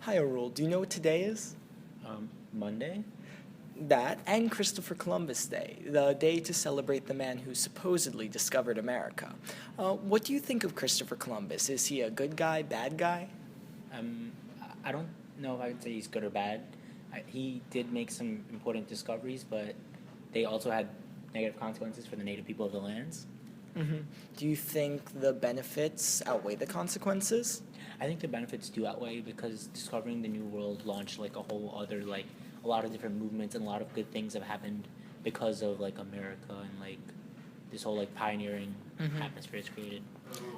Hi, Arul. Do you know what today is? Monday? That and Christopher Columbus Day, the day to celebrate the man who supposedly discovered America. What do you think of Christopher Columbus? Is he a good guy, bad guy? Um, I don't know if I would say he's good or bad. He did make some important discoveries, but they also had negative consequences for the native people of the lands. hmm Do you think the benefits outweigh the consequences? I think the benefits do outweigh because discovering the New World launched like a whole other a lot of different movements and a lot of good things have happened because of like America and like this whole like pioneering atmosphere it's created.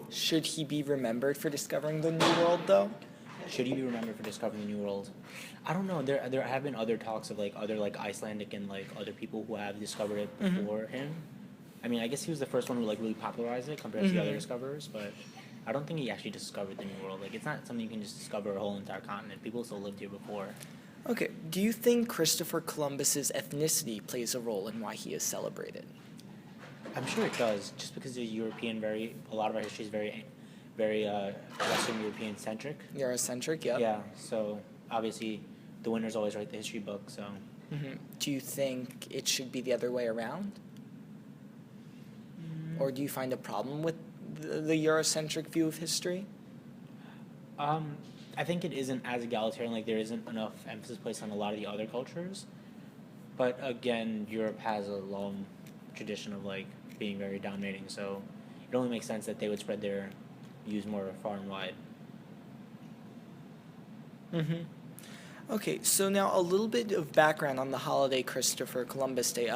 Should he be remembered for discovering the New World, though? Should he be remembered for discovering the New World? I don't know. There have been other talks of like other like Icelandic and like other people who have discovered it before him. I mean, I guess he was the first one who like really popularized it compared to the other discoverers, but I don't think he actually discovered the New World. Like, it's not something you can just discover a whole entire continent. People still lived here before. Okay. Do you think Christopher Columbus's ethnicity plays a role in why he is celebrated? I'm sure it does, just because the European a lot of our history is very Western European centric. Eurocentric, yep. Yeah, so obviously the winners always write the history book. So Do you think it should be the other way around? Or do you find a problem with the Eurocentric view of history? I think it isn't as egalitarian. Like, there isn't enough emphasis placed on a lot of the other cultures. But again, Europe has a long tradition of like being very dominating, so it only makes sense that they would spread their views more far and wide. Mm-hmm. Okay, so now a little bit of background on the holiday Christopher Columbus Day.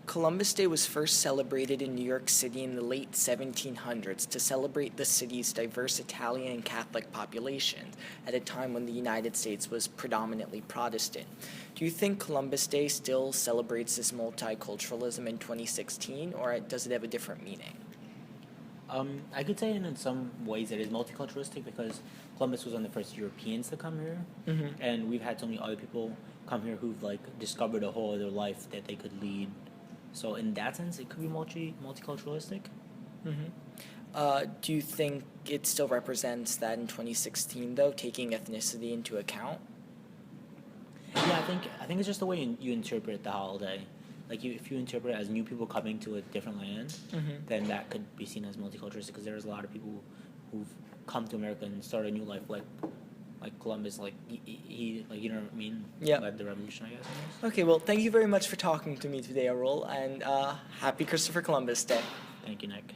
Columbus Day was first celebrated in New York City in the late 1700s to celebrate the city's diverse Italian and Catholic population at a time when the United States was predominantly Protestant. Do you think Columbus Day still celebrates this multiculturalism in 2016, or does it have a different meaning? I could say in some ways it is multiculturalistic because Columbus was one of the first Europeans to come here, and we've had so many other people come here who've like discovered a whole other life that they could lead. So in that sense, it could be multiculturalistic. Do you think it still represents that in 2016, though, taking ethnicity into account? Yeah, I think it's just the way you interpret the holiday. Like, if you interpret it as new people coming to a different land, then that could be seen as multiculturalistic because there's a lot of people who've come to America and started a new life, like Columbus, like he like, you know what I mean? Yeah. Led the revolution, I guess. Okay, well, thank you very much for talking to me today, Arul, and happy Christopher Columbus Day. Thank you, Nick.